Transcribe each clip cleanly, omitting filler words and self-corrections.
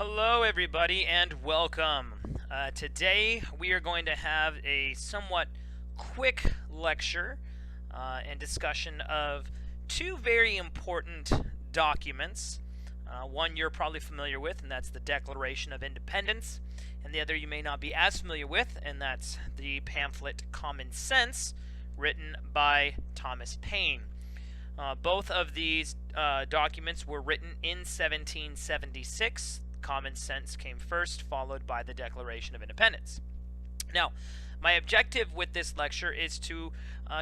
Hello, everybody, and welcome. Today we are going to have a somewhat quick lecture and discussion of two very important documents. One you're probably familiar with, and that's the Declaration of Independence, and the other you may not be as familiar with, and that's the pamphlet Common Sense, written by Thomas Paine. Both of these documents were written in 1776. Common Sense came first, followed by the Declaration of Independence. Now, my objective with this lecture is to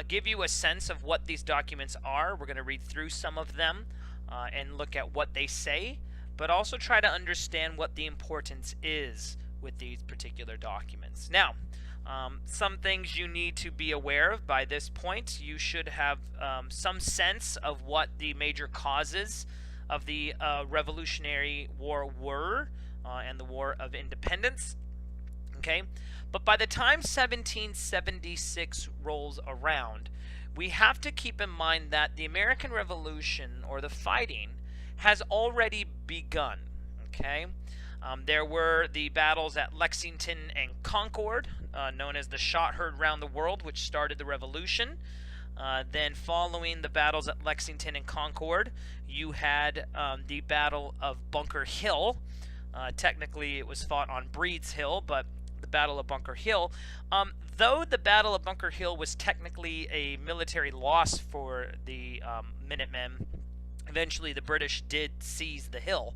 give you a sense of what these documents are. We're going to read through some of them and look at what they say, but also try to understand what the importance is with these particular documents. Now, some things you need to be aware of by this point. You should have some sense of what the major causes of the Revolutionary War were and the War of Independence. Okay, but by the time 1776 rolls around, we have to keep in mind that the American Revolution, or the fighting, has already begun. Okay, there were the battles at Lexington and Concord, known as the Shot Heard Round the World, which started the Revolution. Then following the battles at Lexington and Concord, you had the Battle of Bunker Hill. Technically, it was fought on Breed's Hill, but the Battle of Bunker Hill. Though the Battle of Bunker Hill was technically a military loss for the Minutemen, eventually the British did seize the hill.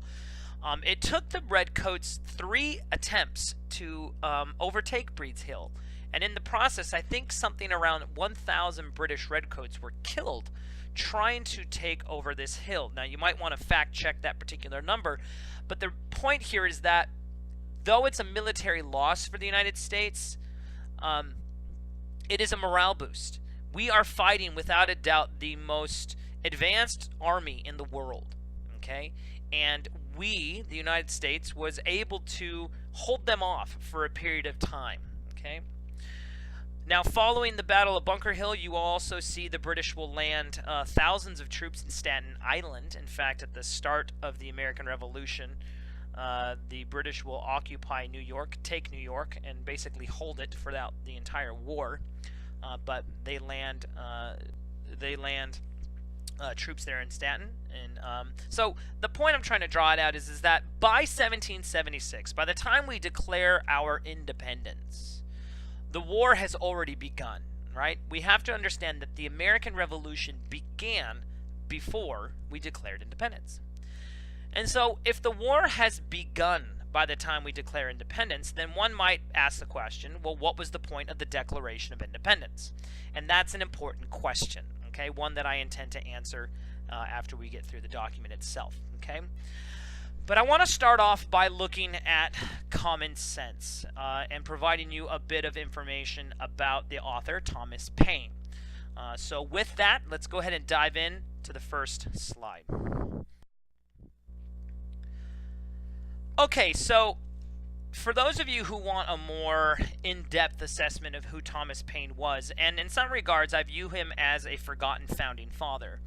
It took the Redcoats 3 attempts to overtake Breed's Hill. And in the process, I think something around 1,000 British Redcoats were killed trying to take over this hill. Now, you might want to fact check that particular number, but the point here is that though it's a military loss for the United States, it is a morale boost. We are fighting, without a doubt, the most advanced army in the world, okay? And we, the United States, was able to hold them off for a period of time, okay? Now, following the Battle of Bunker Hill, you will also see the British will land thousands of troops in Staten Island. In fact, at the start of the American Revolution, the British will occupy New York, take New York, and basically hold it for the entire war. But they land troops there in Staten. And so the point I'm trying to draw it out is that by 1776, by the time we declare our independence, the war has already begun, right? We have to understand that the American Revolution began before we declared independence. And so if the war has begun by the time we declare independence, then one might ask the question, well, what was the point of the Declaration of Independence? And that's an important question, okay? One that I intend to answer after we get through the document itself, okay? But I want to start off by looking at Common Sense and providing you a bit of information about the author, Thomas Paine. So with that, let's go ahead and dive in to the first slide. Okay, so for those of you who want a more in-depth assessment of who Thomas Paine was, and in some regards I view him as a forgotten founding father,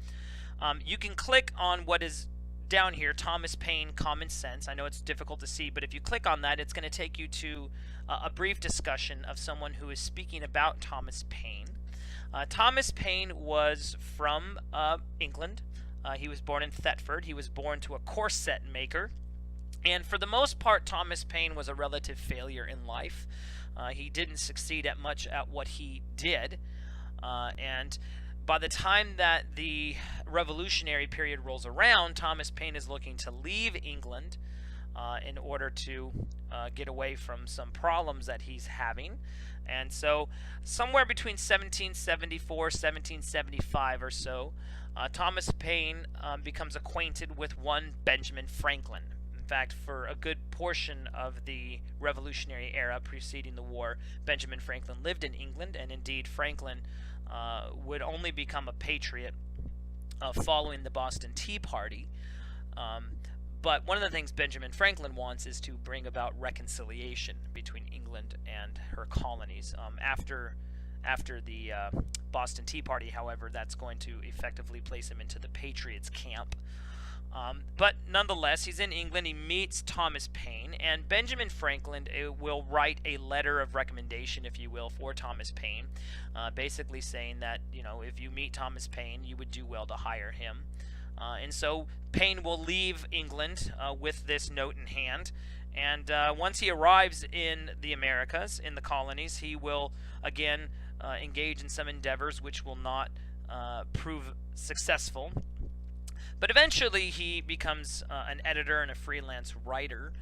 you can click on what is down here, Thomas Paine, Common Sense. I know it's difficult to see, but if you click on that, it's going to take you to a brief discussion of someone who is speaking about Thomas Paine. Thomas Paine was from England. He was born in Thetford. He was born to a corset maker. And for the most part, Thomas Paine was a relative failure in life. He didn't succeed at much at what he did. And by the time that the revolutionary period rolls around, Thomas Paine is looking to leave England in order to get away from some problems that he's having. And so somewhere between 1774, 1775 or so, Thomas Paine becomes acquainted with one Benjamin Franklin. In fact, for a good portion of the Revolutionary era preceding the war, Benjamin Franklin lived in England, and indeed Franklin would only become a patriot following the Boston Tea Party. But one of the things Benjamin Franklin wants is to bring about reconciliation between England and her colonies. After the Boston Tea Party, however, that's going to effectively place him into the Patriots camp. But nonetheless, he's in England. He meets Thomas Paine, and Benjamin Franklin will write a letter of recommendation, if you will, for Thomas Paine, basically saying that, if you meet Thomas Paine, you would do well to hire him. And so Paine will leave England with this note in hand. And once he arrives in the Americas, in the colonies, he will again engage in some endeavors which will not prove successful. But eventually he becomes an editor and a freelance writer.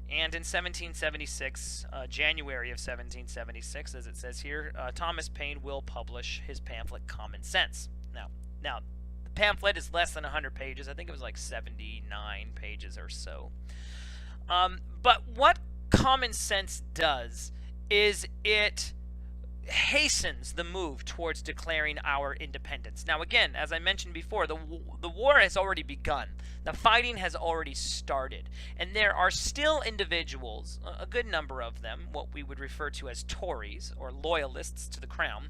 And in 1776, January of 1776, as it says here, Thomas Paine will publish his pamphlet Common Sense. Now, the pamphlet is less than 100 pages. I think it was like 79 pages or so. But what Common Sense does is it hastens the move towards declaring our independence. Now again, as I mentioned before, the war has already begun. The fighting has already started. And there are still individuals, a good number of them, what we would refer to as Tories, or loyalists to the crown,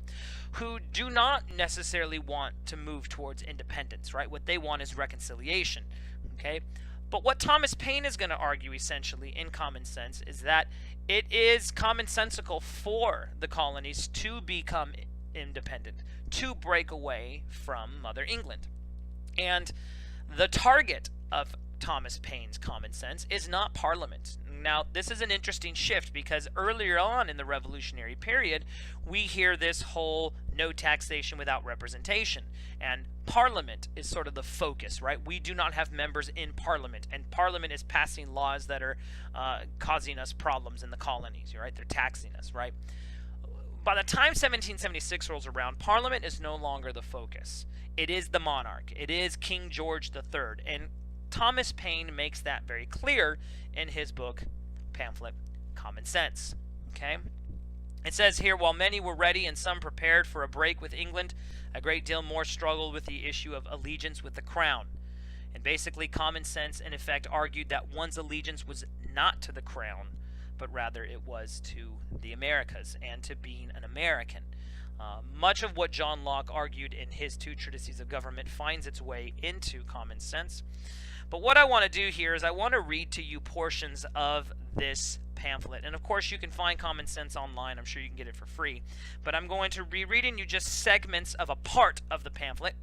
who do not necessarily want to move towards independence, right? What they want is reconciliation, okay? But what Thomas Paine is going to argue, essentially, in Common Sense, is that it is commonsensical for the colonies to become independent, to break away from Mother England. And the target of Thomas Paine's Common Sense is not Parliament. Now, this is an interesting shift because earlier on in the Revolutionary period, we hear this whole no taxation without representation. And Parliament is sort of the focus, right? We do not have members in Parliament, and Parliament is passing laws that are causing us problems in the colonies, right? They're taxing us, right? By the time 1776 rolls around, Parliament is no longer the focus. It is the monarch. It is King George III. And Thomas Paine makes that very clear in his book, pamphlet, Common Sense. Okay? It says here, while many were ready and some prepared for a break with England, a great deal more struggled with the issue of allegiance with the crown. And basically, Common Sense, in effect, argued that one's allegiance was not to the crown, but rather it was to the Americas and to being an American. Much of what John Locke argued in his two treatises of government finds its way into Common Sense. But what I want to do here is I want to read to you portions of this pamphlet. And of course you can find Common Sense online. I'm sure you can get it for free. But I'm going to be reading you just segments of a part of the pamphlet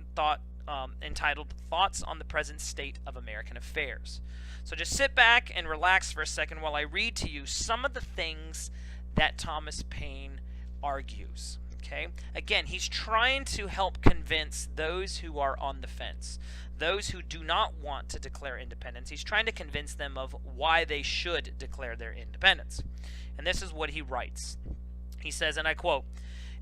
entitled Thoughts on the Present State of American Affairs. So just sit back and relax for a second while I read to you some of the things that Thomas Paine argues. Okay? Again, he's trying to help convince those who are on the fence, those who do not want to declare independence. He's trying to convince them of why they should declare their independence. And this is what he writes. He says, and I quote,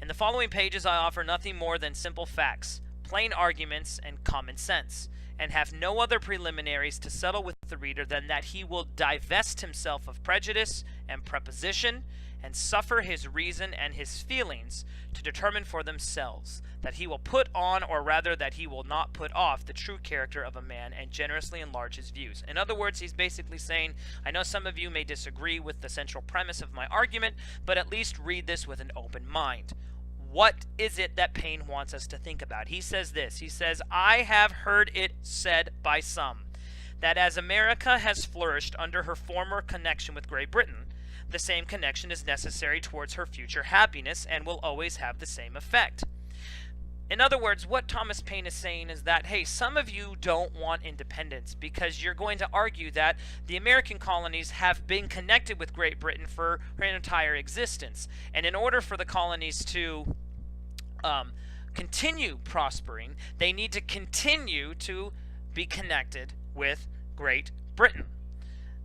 "In the following pages I offer nothing more than simple facts, plain arguments, and common sense, and have no other preliminaries to settle with the reader than that he will divest himself of prejudice and prepossession, and suffer his reason and his feelings to determine for themselves, that he will put on, or rather that he will not put off, the true character of a man, and generously enlarge his views." In other words, he's basically saying, I know some of you may disagree with the central premise of my argument, but at least read this with an open mind. What is it that Paine wants us to think about? He says this. He says, "I have heard it said by some that as America has flourished under her former connection with Great Britain, the same connection is necessary towards her future happiness and will always have the same effect." In other words, what Thomas Paine is saying is that, hey, some of you don't want independence because you're going to argue that the American colonies have been connected with Great Britain for her entire existence. And in order for the colonies to continue prospering, they need to continue to be connected with Great Britain.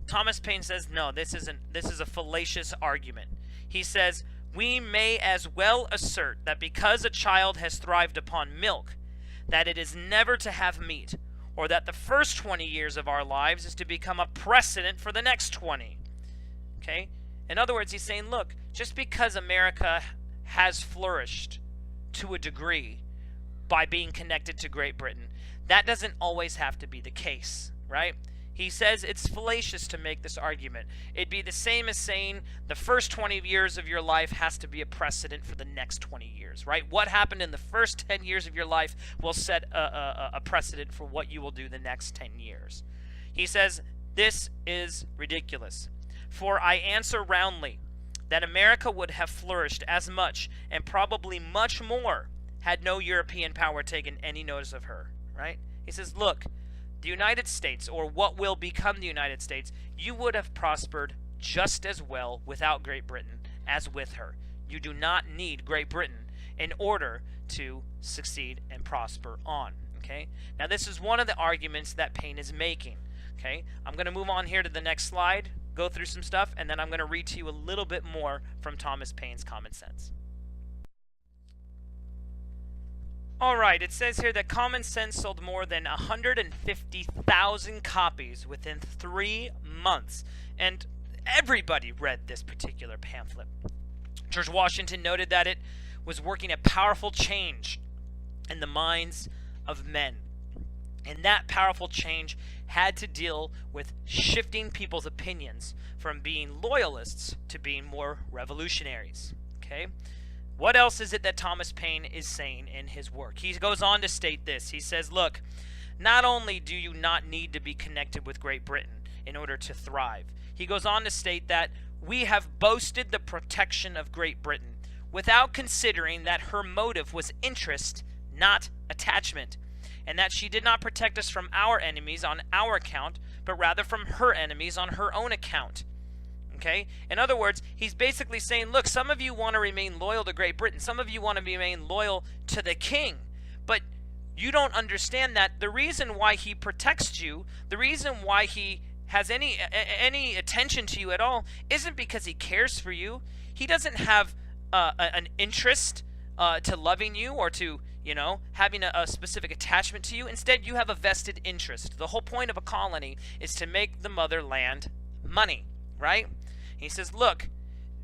Thomas Paine says, no, this is a fallacious argument. He says, we may as well assert that because a child has thrived upon milk, that it is never to have meat, or that the first 20 years of our lives is to become a precedent for the next 20. Okay? In other words, he's saying, look, just because America has flourished to a degree by being connected to Great Britain, that doesn't always have to be the case, right? He says it's fallacious to make this argument. It'd be the same as saying the first 20 years of your life has to be a precedent for the next 20 years, right? What happened in the first 10 years of your life will set a precedent for what you will do the next 10 years. He says, this is ridiculous. For I answer roundly that America would have flourished as much and probably much more had no European power taken any notice of her, right? He says, look, the United States, or what will become the United States, you would have prospered just as well without Great Britain as with her. You do not need Great Britain in order to succeed and prosper on, okay? Now, this is one of the arguments that Paine is making, okay? I'm going to move on here to the next slide, go through some stuff, and then I'm going to read to you a little bit more from Thomas Paine's Common Sense. All right, it says here that Common Sense sold more than 150,000 copies within 3 months, and everybody read this particular pamphlet. George Washington noted that it was working a powerful change in the minds of men, and that powerful change had to deal with shifting people's opinions from being loyalists to being more revolutionaries, okay? What else is it that Thomas Paine is saying in his work? He goes on to state this. He says, look, not only do you not need to be connected with Great Britain in order to thrive, he goes on to state that we have boasted the protection of Great Britain without considering that her motive was interest, not attachment, and that she did not protect us from our enemies on our account, but rather from her enemies on her own account. Okay? In other words, he's basically saying, look, some of you want to remain loyal to Great Britain. Some of you want to remain loyal to the king. But you don't understand that the reason why he protects you, the reason why he has any attention to you at all, isn't because he cares for you. He doesn't have an interest to loving you or to, having a specific attachment to you. Instead, you have a vested interest. The whole point of a colony is to make the motherland money, right? He says, look,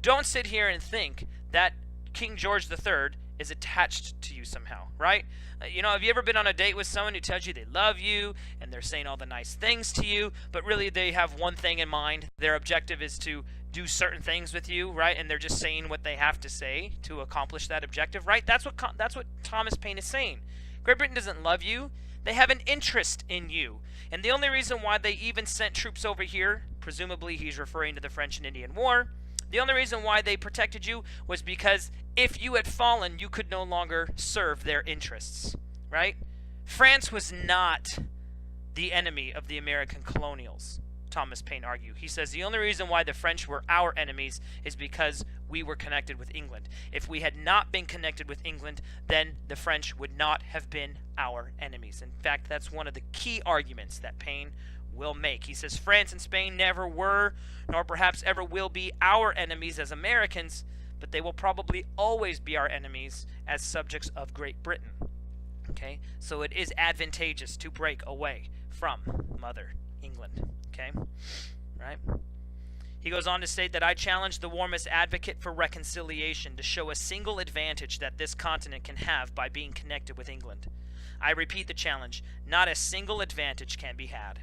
don't sit here and think that King George III is attached to you somehow, right? Have you ever been on a date with someone who tells you they love you and they're saying all the nice things to you, but really they have one thing in mind? Their objective is to do certain things with you, right? And they're just saying what they have to say to accomplish that objective, right? That's what Thomas Paine is saying. Great Britain doesn't love you. They have an interest in you. And the only reason why they even sent troops over here, presumably he's referring to the French and Indian War, the only reason why they protected you was because if you had fallen, you could no longer serve their interests, right? France was not the enemy of the American colonials, Thomas Paine argued. He says the only reason why the French were our enemies is because we were connected with England. If we had not been connected with England, then the French would not have been our enemies. In fact, that's one of the key arguments that Paine will make. He says France and Spain never were, nor perhaps ever will be our enemies as Americans, but they will probably always be our enemies as subjects of Great Britain. Okay, so it is advantageous to break away from Mother England. Okay, right? He goes on to state that I challenge the warmest advocate for reconciliation to show a single advantage that this continent can have by being connected with England. I repeat the challenge. Not a single advantage can be had.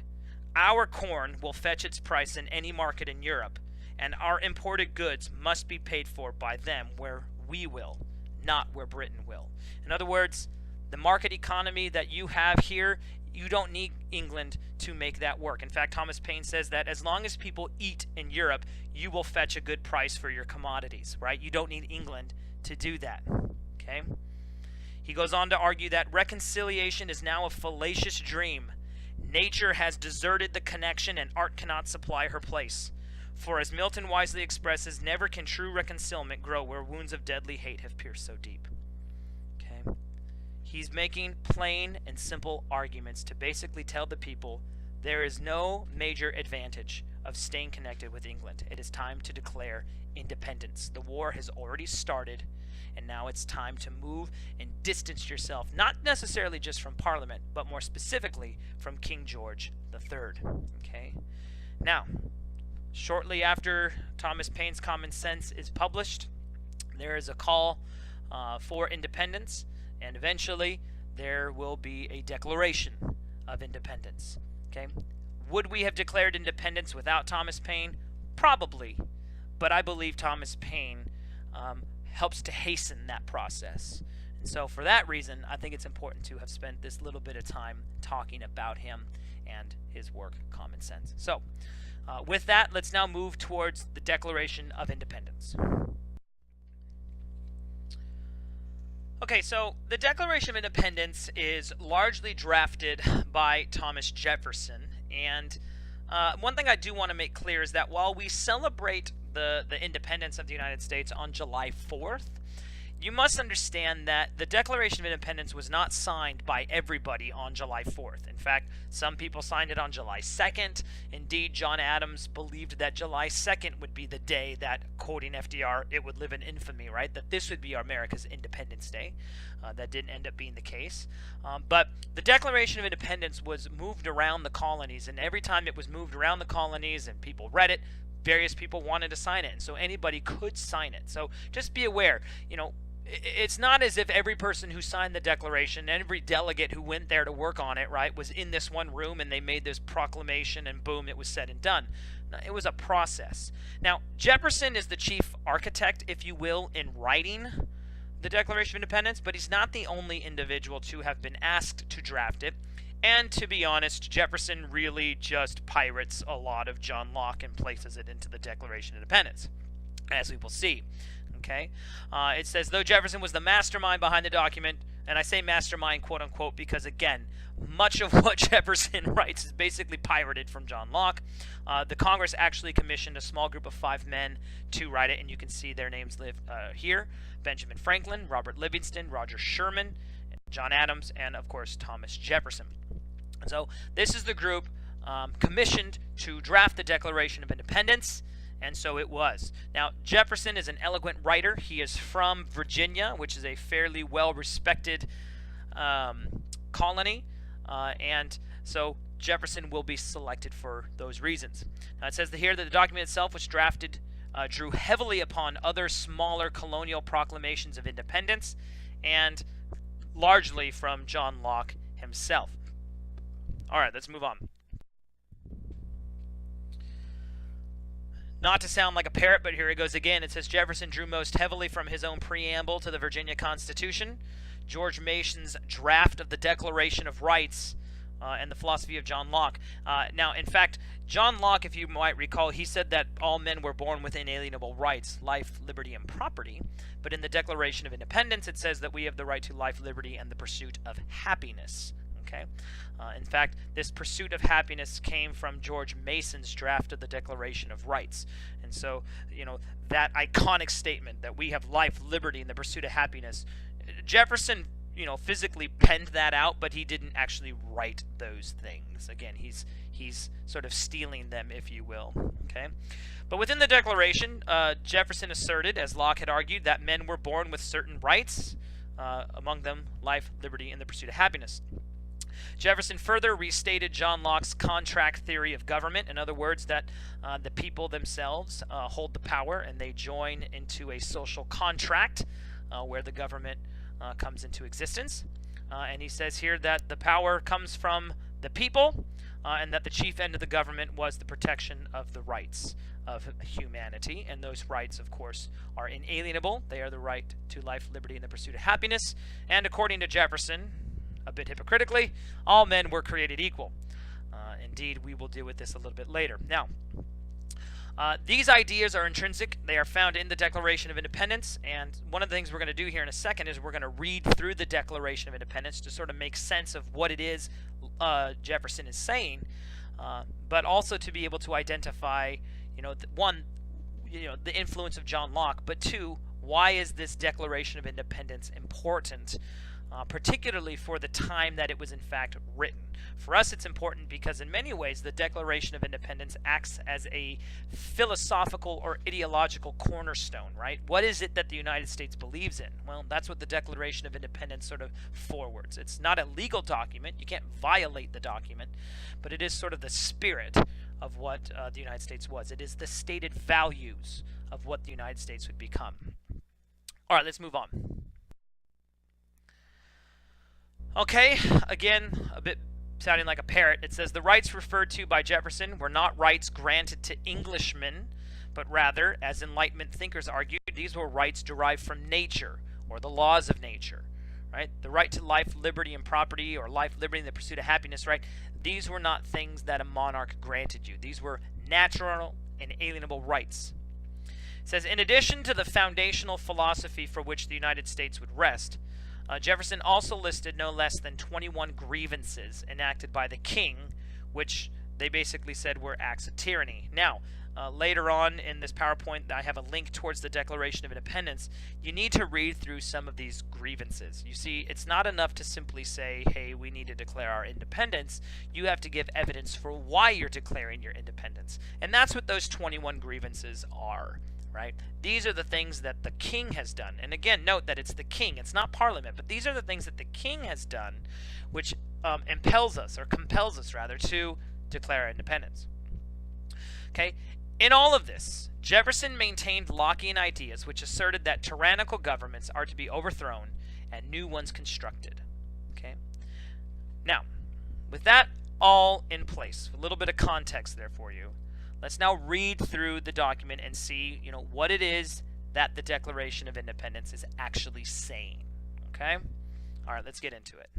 Our corn will fetch its price in any market in Europe, and our imported goods must be paid for by them where we will, not where Britain will. In other words, the market economy that you have here, you don't need England to make that work. In fact, Thomas Paine says that as long as people eat in Europe, you will fetch a good price for your commodities, right? You don't need England to do that, okay? He goes on to argue that reconciliation is now a fallacious dream. Nature has deserted the connection and art cannot supply her place. For as Milton wisely expresses, never can true reconcilement grow where wounds of deadly hate have pierced so deep. Okay? He's making plain and simple arguments to basically tell the people there is no major advantage of staying connected with England. It is time to declare independence. The war has already started, and now it's time to move and distance yourself, not necessarily just from Parliament, but more specifically from King George III. Okay? Now, shortly after Thomas Paine's Common Sense is published, there is a call for independence, and eventually there will be a declaration of independence. Okay? Would we have declared independence without Thomas Paine? Probably, but I believe Thomas Paine helps to hasten that process. And so for that reason, I think it's important to have spent this little bit of time talking about him and his work, Common Sense. So with that, let's now move towards the Declaration of Independence. Okay, so the Declaration of Independence is largely drafted by Thomas Jefferson, and one thing I do want to make clear is that while we celebrate the independence of the United States on July 4th, you must understand that the Declaration of Independence was not signed by everybody on July 4th. In fact, some people signed it on July 2nd. Indeed, John Adams believed that July 2nd would be the day that, quoting FDR, it would live in infamy, right? That this would be America's Independence Day. That didn't end up being the case. But the Declaration of Independence was moved around the colonies, and every time it was moved around the colonies and people read it, various people wanted to sign it, and so anybody could sign it. So just be aware, it's not as if every person who signed the Declaration, every delegate who went there to work on it, right, was in this one room and they made this proclamation and boom, it was said and done. No, it was a process. Now, Jefferson is the chief architect, if you will, in writing the Declaration of Independence, but he's not the only individual to have been asked to draft it. And to be honest, Jefferson really just pirates a lot of John Locke and places it into the Declaration of Independence, as we will see. Okay, it says, though Jefferson was the mastermind behind the document, and I say mastermind quote unquote because, again, much of what Jefferson writes is basically pirated from John Locke. The Congress actually commissioned a small group of 5 men to write it, and you can see their names live here: Benjamin Franklin, Robert Livingston, Roger Sherman, John Adams, and of course Thomas Jefferson. So this is the group commissioned to draft the Declaration of Independence. And so it was. Now, Jefferson is an eloquent writer. He is from Virginia, which is a fairly well-respected colony. And so Jefferson will be selected for those reasons. Now, it says here that the document itself was drafted, drew heavily upon other smaller colonial proclamations of independence, and largely from John Locke himself. All right, let's move on. Not to sound like a parrot, but here it goes again. It says Jefferson drew most heavily from his own preamble to the Virginia Constitution, George Mason's draft of the Declaration of Rights, and the philosophy of John Locke. Now, in fact, John Locke, if you might recall, he said that all men were born with inalienable rights, life, liberty, and property. But in the Declaration of Independence, it says that we have the right to life, liberty, and the pursuit of happiness. Okay. In fact, this pursuit of happiness came from George Mason's draft of the Declaration of Rights. And so, that iconic statement that we have life, liberty, and the pursuit of happiness, Jefferson, physically penned that out, but he didn't actually write those things. Again, he's sort of stealing them, if you will. Okay. But within the Declaration, Jefferson asserted, as Locke had argued, that men were born with certain rights, among them life, liberty, and the pursuit of happiness. Jefferson further restated John Locke's contract theory of government. In other words, that the people themselves hold the power and they join into a social contract where the government comes into existence. And he says here that the power comes from the people and that the chief end of the government was the protection of the rights of humanity. And those rights, of course, are inalienable. They are the right to life, liberty, and the pursuit of happiness. And according to Jefferson, a bit hypocritically, all men were created equal. Indeed, we will deal with this a little bit later. Now, these ideas are intrinsic. They are found in the Declaration of Independence, and one of the things we're going to do here in a second is we're going to read through the Declaration of Independence to sort of make sense of what it is Jefferson is saying, but also to be able to identify, the influence of John Locke, but two, why is this Declaration of Independence important? Particularly for the time that it was in fact written. For us, it's important because in many ways the Declaration of Independence acts as a philosophical or ideological cornerstone, right? What is it that the United States believes in? Well, that's what the Declaration of Independence sort of forwards. It's not a legal document. You can't violate the document, but it is sort of the spirit of what the United States was. It is the stated values of what the United States would become. All right, let's move on. Okay, again, a bit sounding like a parrot. It says the rights referred to by Jefferson were not rights granted to Englishmen, but rather, as Enlightenment thinkers argued, these were rights derived from nature, or the laws of nature, right? The right to life, liberty, and property, or life, liberty, and the pursuit of happiness, right? These were not things that a monarch granted you. These were natural and alienable rights. It says, in addition to the foundational philosophy for which the United States would rest, Jefferson also listed no less than 21 grievances enacted by the king, which they basically said were acts of tyranny. Now, later on in this PowerPoint, I have a link towards the Declaration of Independence. You need to read through some of these grievances. You see, it's not enough to simply say, hey, we need to declare our independence. You have to give evidence for why you're declaring your independence. And that's what those 21 grievances are, right? These are the things that the king has done. And again, note that it's the king, it's not Parliament, but these are the things that the king has done, which compels us, rather, to declare our independence. Okay? In all of this, Jefferson maintained Lockean ideas which asserted that tyrannical governments are to be overthrown and new ones constructed. Okay? Now, with that all in place, a little bit of context there for you, let's now read through the document and see, what it is that the Declaration of Independence is actually saying. Okay? All right, let's get into it.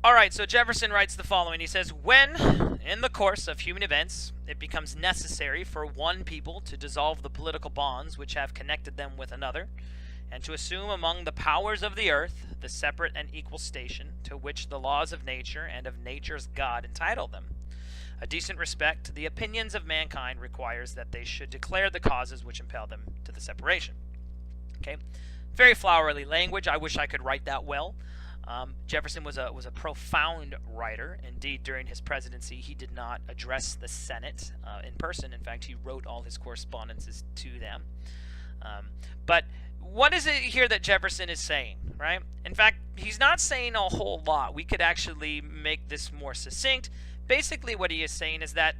All right, so Jefferson writes the following. He says, when, in the course of human events, it becomes necessary for one people to dissolve the political bonds which have connected them with another, and to assume among the powers of the earth the separate and equal station to which the laws of nature and of nature's God entitle them, a decent respect to the opinions of mankind requires that they should declare the causes which impel them to the separation. Okay, very flowery language. I wish I could write that well. Jefferson was a profound writer. Indeed, during his presidency, he did not address the Senate in person. In fact, he wrote all his correspondences to them. But what is it here that Jefferson is saying, right? In fact, he's not saying a whole lot. We could actually make this more succinct. Basically, what he is saying is that,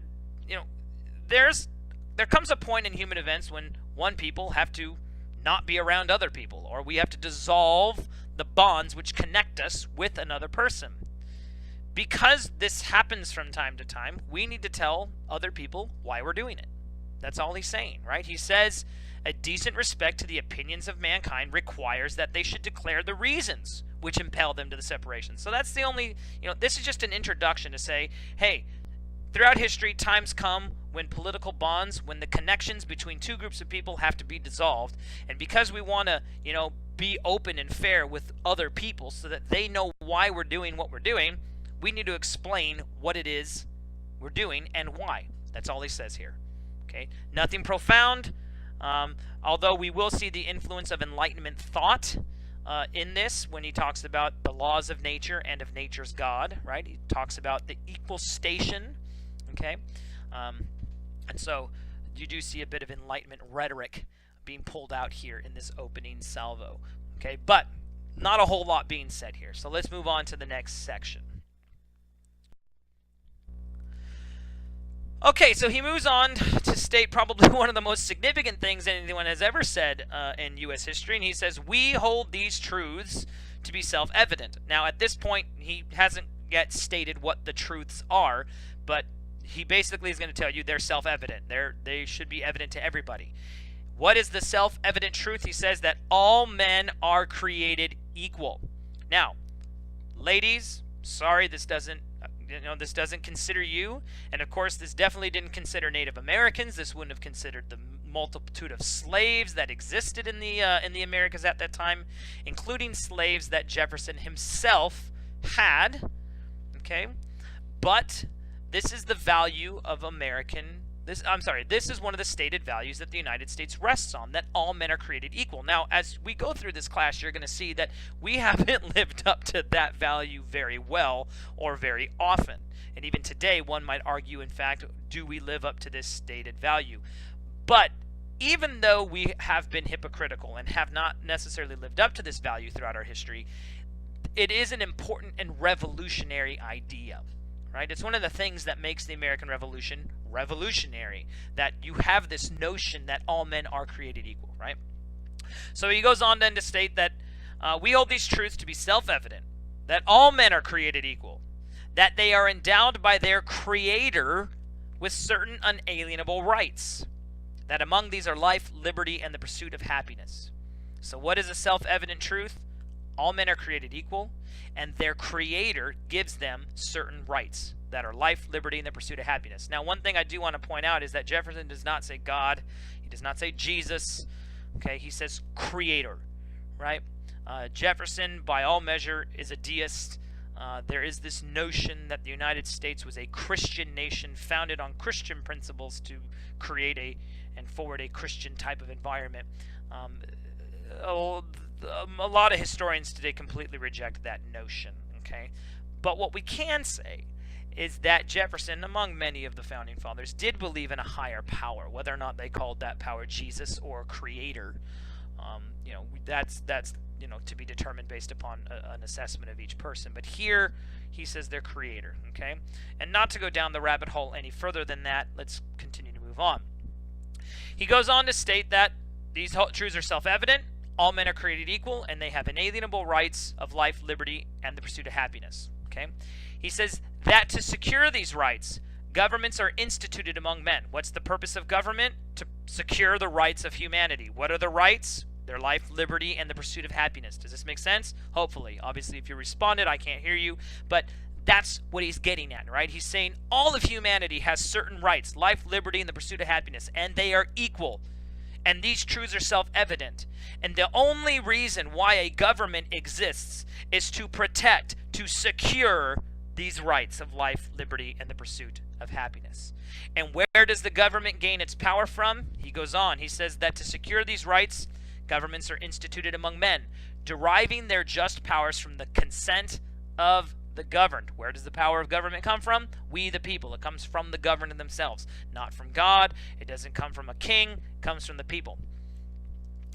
there comes a point in human events when one people have to not be around other people, or we have to dissolve the bonds which connect us with another person. Because this happens from time to time, we need to tell other people why we're doing it. That's all he's saying, right? He says a decent respect to the opinions of mankind requires that they should declare the reasons which impel them to the separation. So that's the only, this is just an introduction to say, hey, throughout history, times come when political bonds, when the connections between two groups of people have to be dissolved, and because we want to, be open and fair with other people so that they know why we're doing what we're doing, we need to explain what it is we're doing and why. That's all he says here. Okay, nothing profound, although we will see the influence of Enlightenment thought in this when he talks about the laws of nature and of nature's God, right? He talks about the equal station, okay? And so you do see a bit of Enlightenment rhetoric being pulled out here in this opening salvo, okay? But not a whole lot being said here. So let's move on to the next section. Okay, so he moves on to state probably one of the most significant things anyone has ever said in U.S. history, and he says, we hold these truths to be self-evident. Now, at this point, he hasn't yet stated what the truths are, but he basically is going to tell you they're self-evident. They should be evident to everybody. What is the self-evident truth? He says that all men are created equal. Now, ladies, sorry, this doesn't consider you, and of course this definitely didn't consider Native Americans. This wouldn't have considered the multitude of slaves that existed in the Americas at that time, including slaves that Jefferson himself had. Okay, but this is the value of this is one of the stated values that the United States rests on, that all men are created equal. Now, as we go through this class, you're going to see that we haven't lived up to that value very well or very often. And even today, one might argue, in fact, do we live up to this stated value? But even though we have been hypocritical and have not necessarily lived up to this value throughout our history, it is an important and revolutionary idea. Right? It's one of the things that makes the American Revolution revolutionary, that you have this notion that all men are created equal, right? So he goes on then to state that we hold these truths to be self-evident, that all men are created equal, that they are endowed by their Creator with certain unalienable rights, that among these are life, liberty, and the pursuit of happiness. So what is a self-evident truth? All men are created equal, and their Creator gives them certain rights that are life, liberty, and the pursuit of happiness. Now, one thing I do want to point out is that Jefferson does not say God. He does not say Jesus. Okay, he says Creator, right? Jefferson, by all measure, is a deist. There is this notion that the United States was a Christian nation founded on Christian principles to create and forward a Christian type of environment. A lot of historians today completely reject that notion, okay? But what we can say is that Jefferson, among many of the founding fathers, did believe in a higher power, whether or not they called that power Jesus or Creator. That's to be determined based upon an assessment of each person. But here he says they're Creator, okay? And not to go down the rabbit hole any further than that, let's continue to move on. He goes on to state that these truths are self-evident. All men are created equal, and they have inalienable rights of life, liberty, and the pursuit of happiness. Okay? He says that to secure these rights, governments are instituted among men. What's the purpose of government? To secure the rights of humanity. What are the rights? Their life, liberty, and the pursuit of happiness. Does this make sense? Hopefully. Obviously, if you responded, I can't hear you, but that's what he's getting at, right? He's saying all of humanity has certain rights, life, liberty, and the pursuit of happiness, and they are equal. And these truths are self-evident. And the only reason why a government exists is to protect, to secure these rights of life, liberty, and the pursuit of happiness. And where does the government gain its power from? He goes on. He says that to secure these rights, governments are instituted among men, deriving their just powers from the consent of the governed. Where does the power of government come from? We the people. It comes from the governed themselves, not from God. It doesn't come from a king. It comes from the people.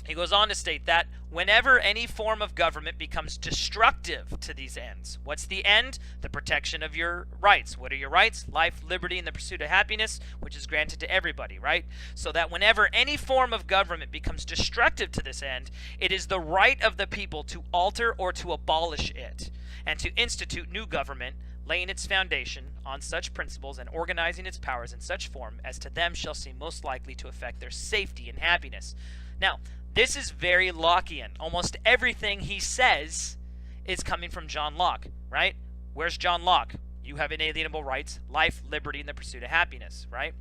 He goes on to state that whenever any form of government becomes destructive to these ends, what's the end? The protection of your rights. What are your rights? Life, liberty, and the pursuit of happiness, which is granted to everybody, right? So that whenever any form of government becomes destructive to this end, it is the right of the people to alter or to abolish it, and to institute new government, laying its foundation on such principles and organizing its powers in such form as to them shall seem most likely to affect their safety and happiness. Now, this is very Lockean. Almost everything he says is coming from John Locke, right? Where's John Locke? You have inalienable rights, life, liberty, and the pursuit of happiness, right?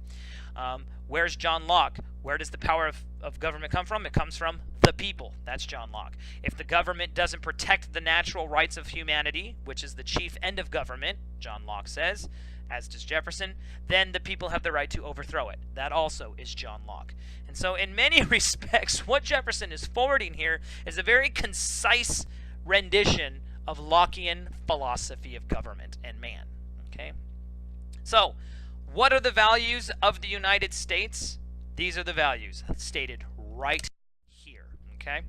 Where's John Locke? Where does the power of government come from? It comes from the people. That's John Locke. If the government doesn't protect the natural rights of humanity, which is the chief end of government, John Locke says, as does Jefferson, then the people have the right to overthrow it. That also is John Locke. And so in many respects, what Jefferson is forwarding here is a very concise rendition of Lockean philosophy of government and man. Okay? So, what are the values of the United States? These are the values stated right here. Okay?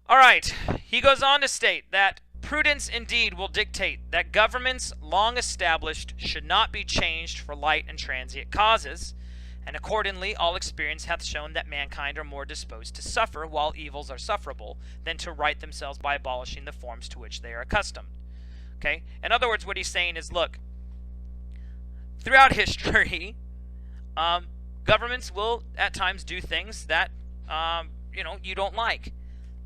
All right. He goes on to state that prudence indeed will dictate that governments long established should not be changed for light and transient causes, and accordingly all experience hath shown that mankind are more disposed to suffer while evils are sufferable than to right themselves by abolishing the forms to which they are accustomed. Okay? In other words, what he's saying is, look, throughout history, governments will at times do things that you don't like,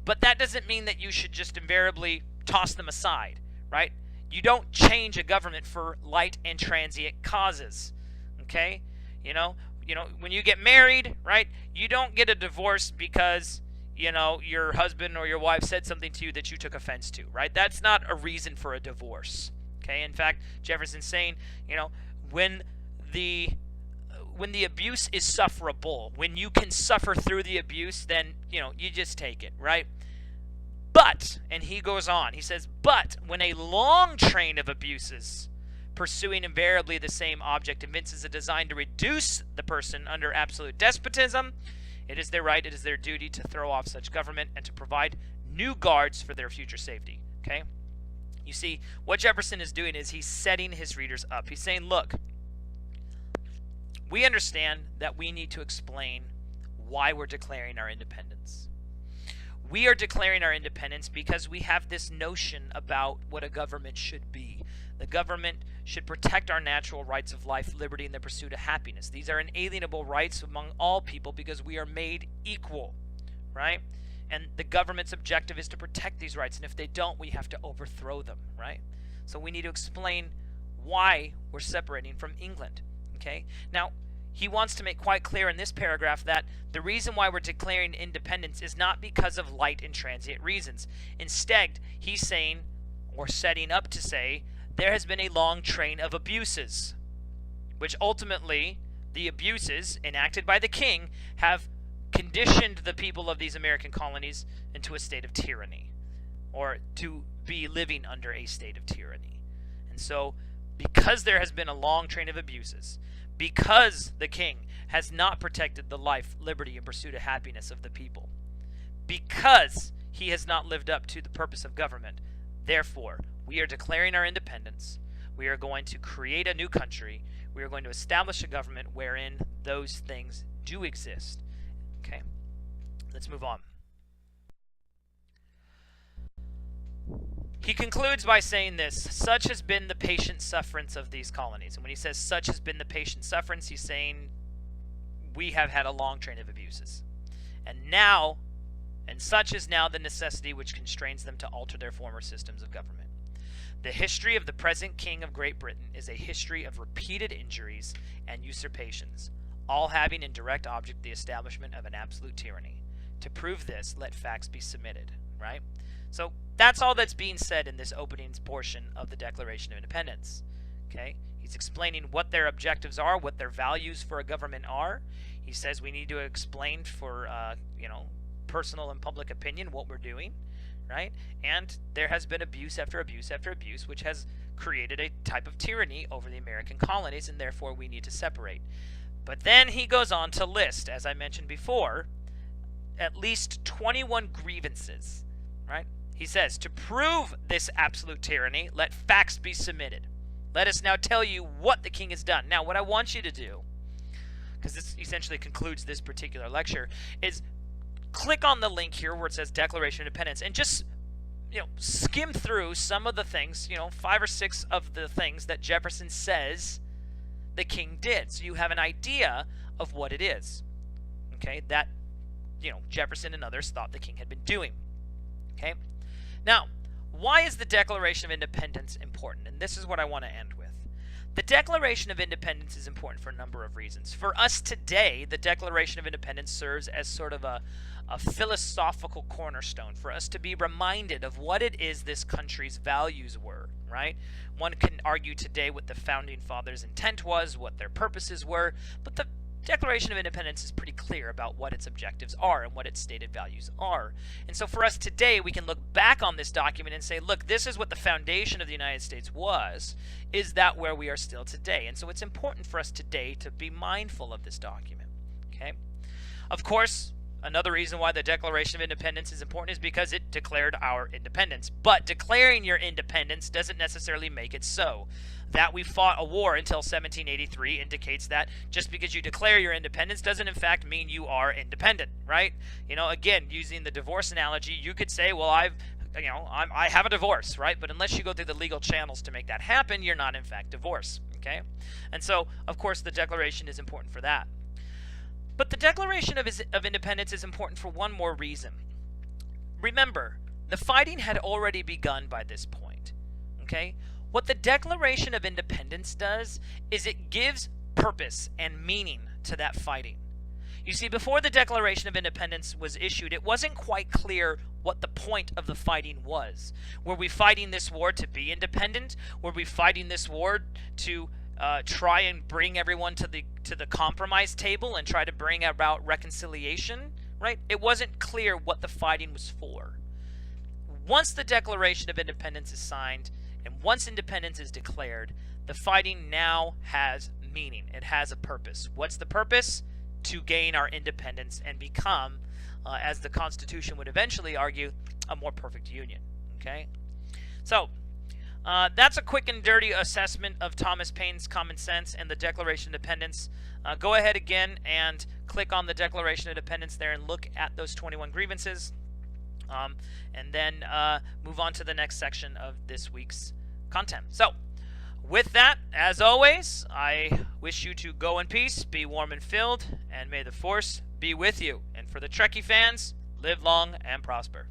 but that doesn't mean that you should just invariably toss them aside, right? You don't change a government for light and transient causes, okay? When you get married, right, you don't get a divorce because, your husband or your wife said something to you that you took offense to, right? That's not a reason for a divorce, okay? In fact, Jefferson's saying, when the abuse is sufferable, when you can suffer through the abuse, then, you just take it, right? But, and he goes on, he says, but when a long train of abuses pursuing invariably the same object evinces a design to reduce the person under absolute despotism, it is their right, it is their duty to throw off such government and to provide new guards for their future safety. Okay? You see, what Jefferson is doing is he's setting his readers up. He's saying, look, we understand that we need to explain why we're declaring our independence. We are declaring our independence because we have this notion about what a government should be. The government should protect our natural rights of life, liberty, and the pursuit of happiness. These are inalienable rights among all people because we are made equal, right? And the government's objective is to protect these rights, and if they don't, we have to overthrow them, right? So we need to explain why we're separating from England, okay? Now, he wants to make quite clear in this paragraph that the reason why we're declaring independence is not because of light and transient reasons. Instead, he's saying, or setting up to say, there has been a long train of abuses, which ultimately, the abuses enacted by the king have conditioned the people of these American colonies into a state of tyranny, or to be living under a state of tyranny. And so, because there has been a long train of abuses, because the king has not protected the life, liberty, and pursuit of happiness of the people, because he has not lived up to the purpose of government, therefore, we are declaring our independence. We are going to create a new country. We are going to establish a government wherein those things do exist. Okay, let's move on. He concludes by saying this: such has been the patient sufferance of these colonies. And when he says such has been the patient sufferance, he's saying we have had a long train of abuses. And such is now the necessity which constrains them to alter their former systems of government. The history of the present King of Great Britain is a history of repeated injuries and usurpations, all having in direct object the establishment of an absolute tyranny. To prove this, let facts be submitted, right? So that's all that's being said in this opening portion of the Declaration of Independence. Okay? He's explaining what their objectives are, what their values for a government are. He says we need to explain for, personal and public opinion what we're doing, right? And there has been abuse after abuse after abuse, which has created a type of tyranny over the American colonies, and therefore we need to separate. But then he goes on to list, as I mentioned before, at least 21 grievances, right? He says, to prove this absolute tyranny, let facts be submitted. Let us now tell you what the king has done. Now, what I want you to do, because this essentially concludes this particular lecture, is click on the link here where it says Declaration of Independence and just, skim through some of the things, 5 or 6 of the things that Jefferson says the king did. So you have an idea of what it is, okay, that, Jefferson and others thought the king had been doing, okay? Now, why is the Declaration of Independence important? And this is what I want to end with. The Declaration of Independence is important for a number of reasons. For us today, the Declaration of Independence serves as sort of a philosophical cornerstone for us to be reminded of what it is this country's values were, right? One can argue today what the Founding Fathers' intent was, what their purposes were, but the Declaration of Independence is pretty clear about what its objectives are and what its stated values are. And so for us today, we can look back on this document and say, look, this is what the foundation of the United States was. Is that where we are still today? And so it's important for us today to be mindful of this document, okay? Of course, another reason why the Declaration of Independence is important is because it declared our independence. But declaring your independence doesn't necessarily make it so. That we fought a war until 1783 indicates that just because you declare your independence doesn't in fact mean you are independent, right? Again, using the divorce analogy, you could say, well, I have a divorce, right? But unless you go through the legal channels to make that happen, you're not in fact divorced, okay? And so, of course, the Declaration is important for that. But the Declaration of Independence is important for one more reason. Remember, the fighting had already begun by this point, okay? What the Declaration of Independence does is it gives purpose and meaning to that fighting. You see, before the Declaration of Independence was issued, it wasn't quite clear what the point of the fighting was. Were we fighting this war to be independent? Were we fighting this war to try and bring everyone to the compromise table and try to bring about reconciliation? Right? It wasn't clear what the fighting was for. Once the Declaration of Independence is signed, and once independence is declared, the fighting now has meaning. It has a purpose. What's the purpose? To gain our independence and become, as the Constitution would eventually argue, a more perfect union. Okay? So, that's a quick and dirty assessment of Thomas Paine's Common Sense and the Declaration of Independence. Go ahead again and click on the Declaration of Independence there and look at those 21 grievances. and then move on to the next section of this week's content. So, with that, as always, I wish you to go in peace, be warm and filled, and may the Force be with you. And for the Trekkie fans, live long and prosper.